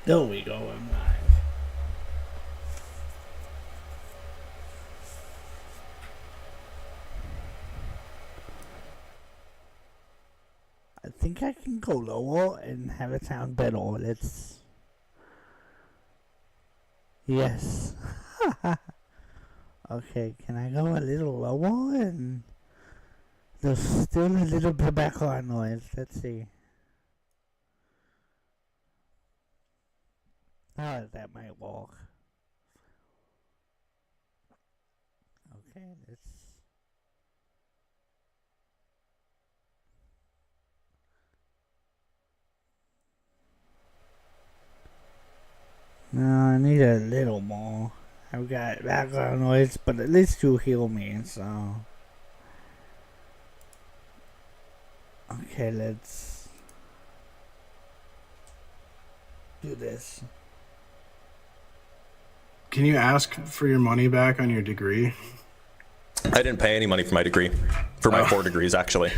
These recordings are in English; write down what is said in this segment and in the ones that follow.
There we go, I'm live. I think I can go lower and have it sound better. Let's... Yes. Okay, can I go a little lower and... There's still a little bit of background noise. Let's see. Oh, that might work. Okay, let's... No, I need a little more. I've got background noise, but at least you hear me, so... Okay, let's... do this. Can you ask for your money back on your degree? I didn't pay any money for my degree. For my 4 degrees, actually.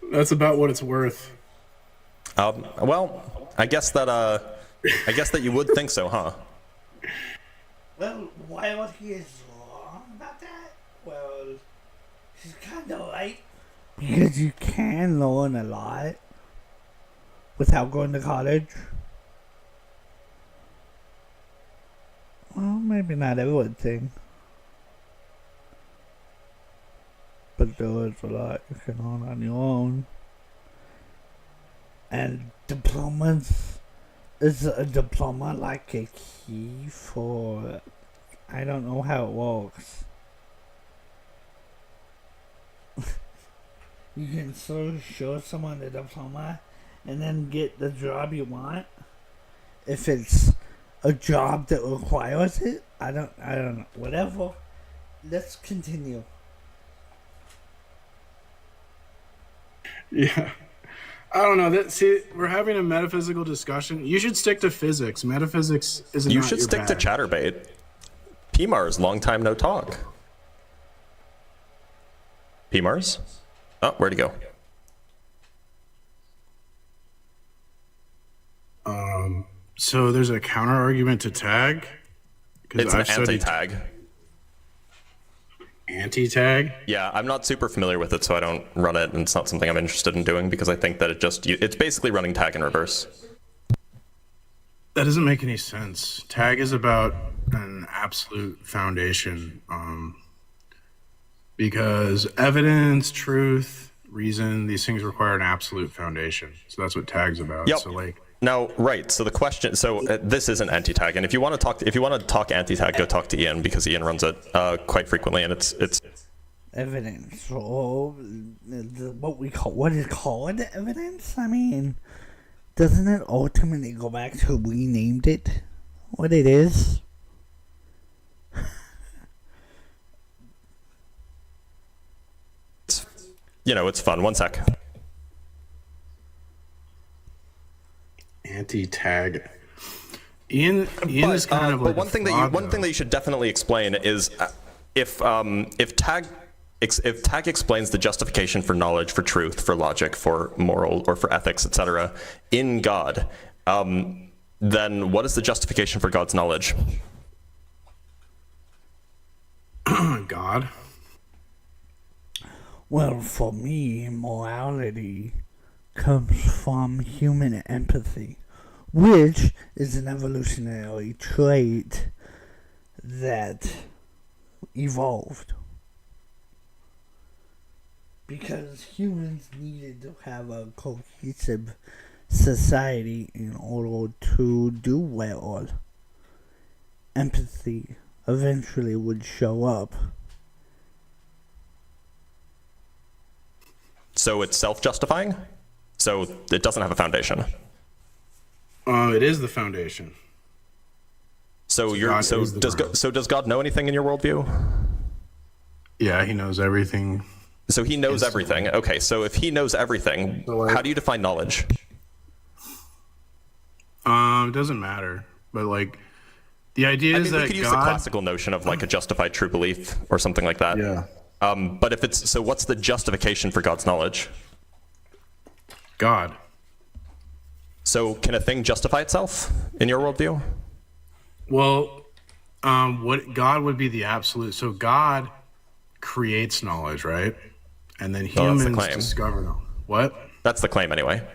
That's about what it's worth. Well, I guess that you would think so, huh? Well, while he is wrong about that, well, he's kind of right. Because you can learn a lot without going to college. Well, maybe not everything. But there is a lot you can learn on your own. And diplomas, is a diploma like a key for... I don't know how it works. You can sort of show someone the diploma and then get the job you want. If it's a job that requires it, I don't know. Whatever. Let's continue. Yeah. I don't know. See, we're having a metaphysical discussion. You should stick to physics. Metaphysics isn't. You should stick to Chatterbait. PMARS, long time no talk. PMARS? Oh, where'd he go? So there's a counter argument to tag. It's an anti-tag. Anti-tag? Yeah, I'm not super familiar with it, so I don't run it, and it's not something I'm interested in doing because I think that it's basically running tag in reverse. That doesn't make any sense. Tag is about an absolute foundation, because evidence, truth, reason, these things require an absolute foundation. So that's what tag's about. Yep. So like. Now, right. So the question. So this isn't anti-tag, and if you want to talk anti-tag, go talk to Ian because Ian runs it quite frequently, and it's evidence. So what is called evidence? I mean, doesn't it ultimately go back to who we named it? What it is? it's fun. One sec. Anti-tag. Ian is kind of like. But one thing that you should definitely explain is if tag explains the justification for knowledge, for truth, for logic, for moral, or for ethics, etc., in God, then what is the justification for God's knowledge? God. Well, for me, morality comes from human empathy, which is an evolutionary trait that evolved because humans needed to have a cohesive society in order to do well. Empathy eventually would show up. So it's self-justifying? So it doesn't have a foundation? It is the foundation. So does God know anything in your worldview? Yeah, he knows everything. So he knows everything. Okay, so if he knows everything, how do you define knowledge? It doesn't matter. But like the idea is that we could use the classical notion of like a justified true belief or something like that. Yeah. But if it's so, what's the justification for God's knowledge? God. So can a thing justify itself in your worldview? Well, what God would be the absolute. So God creates knowledge, right? And then Well, that's the humans claim. discover knowledge. What? That's the claim anyway.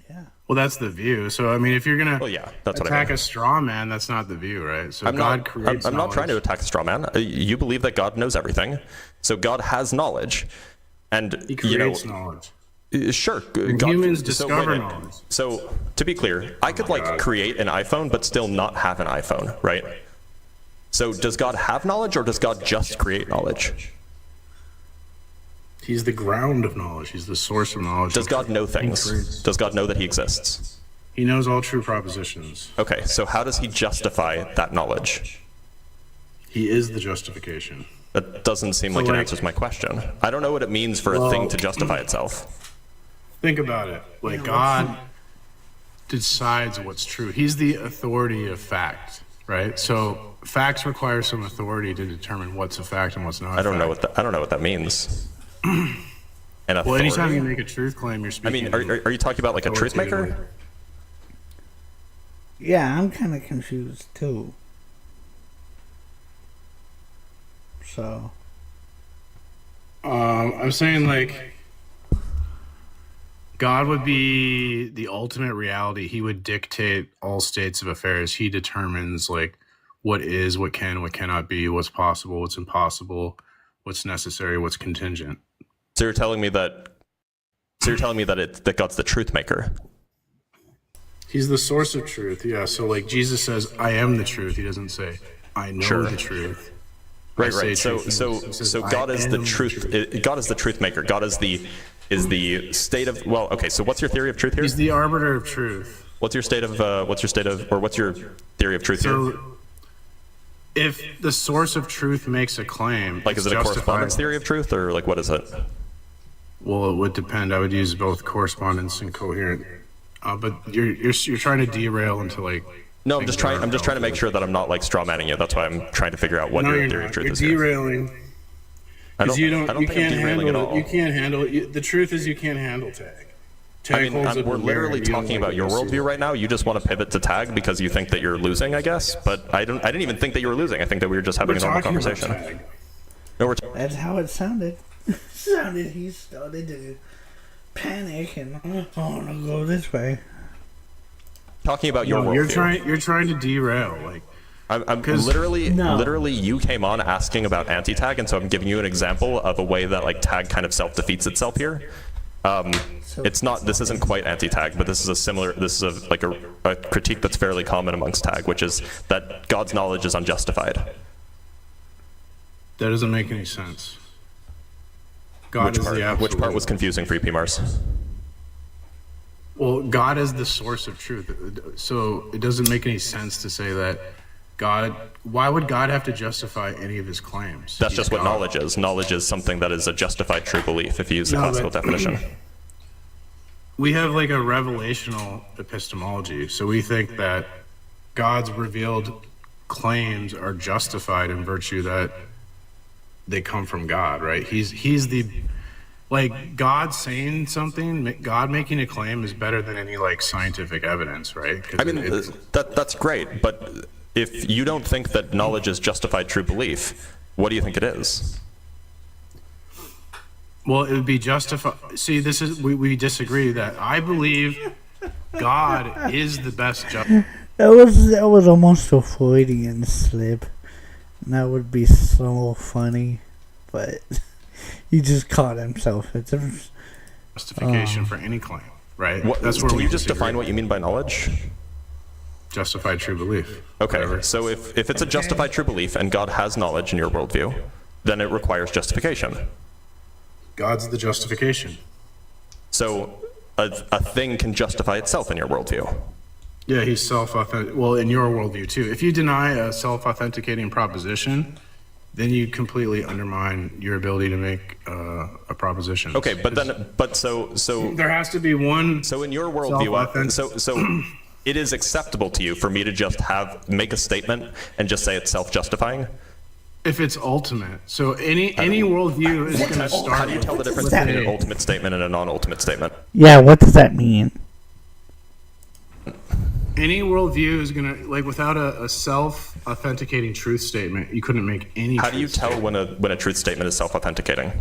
Yeah. Well, that's the view. So I mean, if you're gonna Well, yeah, that's what I attack mean. a straw man, that's not the view, right? So I'm God not, creates. I'm not trying to knowledge. attack a straw man. You believe that God knows everything. So God has knowledge. And, He you know, creates knowledge. sure. Humans so discover wait. knowledge. So to be clear, I could like create an iPhone, but still not have an iPhone, right? So does God have knowledge, or does God just create knowledge? He's the ground of knowledge. He's the source of knowledge. Does God know things? creates. Does God know that he exists? He knows all true propositions. Okay, so how does he justify that knowledge? He is the justification. That doesn't seem like it like- answers my question. I don't know what it means for a thing to justify itself. Think about it. Like God decides what's true. He's the authority of fact, right? So facts require some authority to determine what's a fact and what's not. I don't know what that means. An Well, authority? anytime you make a truth claim, you're I speaking. mean, are you talking about like a truth maker? authoritatively. Yeah, I'm kind of confused too. So, I'm saying like God would be the ultimate reality. He would dictate all states of affairs. He determines like what is, what can, what cannot be, what's possible, what's impossible, what's necessary, what's contingent. So you're telling me that that God's the truth maker. He's the source of truth. Yeah. So like Jesus says, I am the truth. He doesn't say, I know Sure. the truth. Right, I say right. So truth. He says, God "I is the am the truth. God is the truth maker. God is the state of. Well, okay. So what's your theory of truth here? He's the arbiter of truth. What's your state of theory of truth here? So if the source of truth makes a claim, Like, is it's it a correspondence justifiable. theory of truth, or like what is it? Well, it would depend. I would use both correspondence and coherent. But you're trying to derail into like. No, I'm just trying to make sure that I'm not like straw manning you. That's why I'm trying to figure out what No, your you're theory not. of truth You're is. Here. derailing I because don't. you I don't. don't You think I'm can't derailing handle at it. all. You can't handle it. The truth is, you can't handle tag. Tag I mean, holds up we're a mirror literally and you don't talking like about your what you see. worldview right now. You just want to pivot to tag because you think that you're losing, I guess. But I didn't even think that you were losing. I think that we were just having We're a normal talking about conversation. tag. No, we're that's how it sounded. He started to panic and I want to go this way. talking about your No, worldview. you're trying to derail. Like I'm 'Cause- No. literally, you came on asking about anti-tag, and so I'm giving you an example of a way that like tag kind of self-defeats itself here. It's not. This isn't quite anti-tag, but this is a similar. This is a critique that's fairly common amongst tag, which is that God's knowledge is unjustified. that doesn't make any sense. God Which is part? the absolute. Which part was confusing for you, P. Mars? Well, God is the source of truth. So it doesn't make any sense to say that God. Why would God have to justify any of his claims? That's He's just what God. knowledge is. Knowledge is something that is a justified true belief, if you use the No, classical but- definition. We have like a revelational epistemology. So we think that God's revealed claims are justified in virtue that they come from God, right? He's the like God saying something, God making a claim is better than any like scientific evidence, right? 'Cause I mean, it's- that's great, but if you don't think that knowledge is justified true belief, what do you think it is? well, it would be justified. See, this is we disagree that I believe God is the best judge. That was almost a Freudian slip. And that would be so funny, but he just caught himself. It's a, Justification for any claim, right? What, That's where can we you just disagree. define what you mean by knowledge? Justified true belief. Okay, Whatever. so if it's a justified true belief and God has knowledge in your worldview, then it requires justification. God's the justification. So a thing can justify itself in your worldview. Yeah, he's self-authentic. Well, in your worldview too. If you deny a self-authenticating proposition, then you completely undermine your ability to make a proposition. Okay, but so There has to be one. So in your worldview, Self-authentic- so it is acceptable to you for me to just make a statement and just say it's self-justifying? If it's ultimate, so any worldview is going to start. How do you tell the difference that between an mean? ultimate statement and a non-ultimate statement? yeah, what does that mean? any worldview is gonna, like, without a self-authenticating truth statement, you couldn't make any. How do you truth tell statement. when a truth statement is self-authenticating?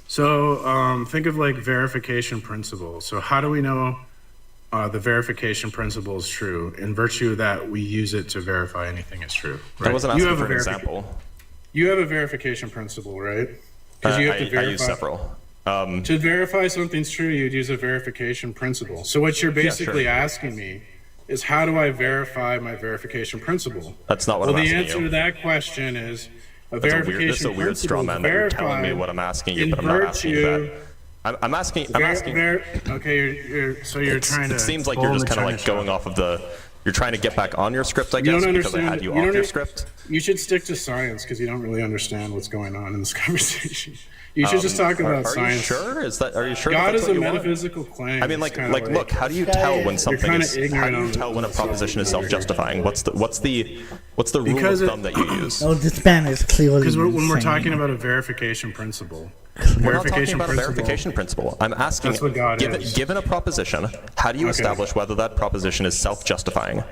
So think of like verification principle. So how do we know the verification principle is true? In virtue of that, we use it to verify anything is true. Right? I wasn't asking for an example. You have a verification principle, right? Because you have to verify. I use several. To verify something's true, you'd use a verification principle. So what you're basically asking me is, how do I verify my verification principle? That's not what I'm asking you. Well, the answer to that question is a That's verification a weird straw principle man that you're telling me what I'm asking you, but I'm not asking you that. I'm asking. Okay, so you're trying to. It seems like you're just kind of like going off of the. You're trying to get back on your script, I You guess, don't because I understand. had you You off don't your e- script. You should stick to science because you don't really understand what's going on in this conversation. You should just talk about Are science. you sure? Are you sure? God that's is what a you want? metaphysical claim. I mean, It's like, kinda look. How do you tell when something kinda is? How ignorant do you on tell when a the proposition is subject over here. self-justifying? What's the rule Because of it- thumb that you use? Oh, this man is clearly Because when we're insane. talking about a verification principle, We're not talking about a verification principle. I'm asking, That's what God is. given a proposition, how do you establish whether that proposition is self-justifying?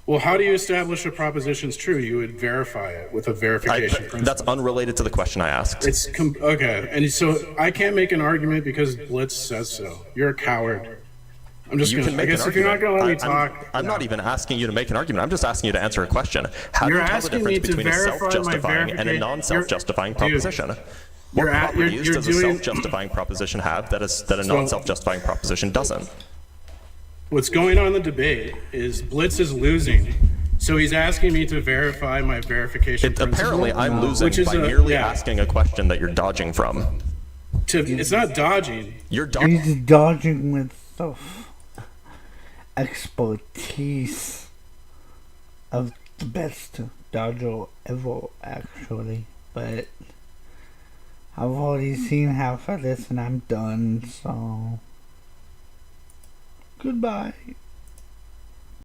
Well, how do you establish a proposition's true? You would verify it with a verification principle. That's unrelated to the question I asked. It's okay, and so I can't make an argument because Blitz says so. You're a coward. I'm just You gonna. can I make guess an if you're not argument. gonna let me talk, I'm not even asking you to make an argument. I'm just asking you to answer a question. How do You're you tell the asking me difference to between a verify my self-justifying and a verification- non-self-justifying Dude, proposition? What you're properties does a doing- self-justifying proposition have that a non-self-justifying proposition doesn't? What's going on in the debate is Blitz is losing, so he's asking me to verify my verification principle. Apparently, I'm losing Which is by merely yeah. asking a question that you're dodging from. It's not dodging. You're dodging. He's dodging with stuff. Expertise of the best dodger ever, actually. But I've already seen half of this and I'm done, so goodbye.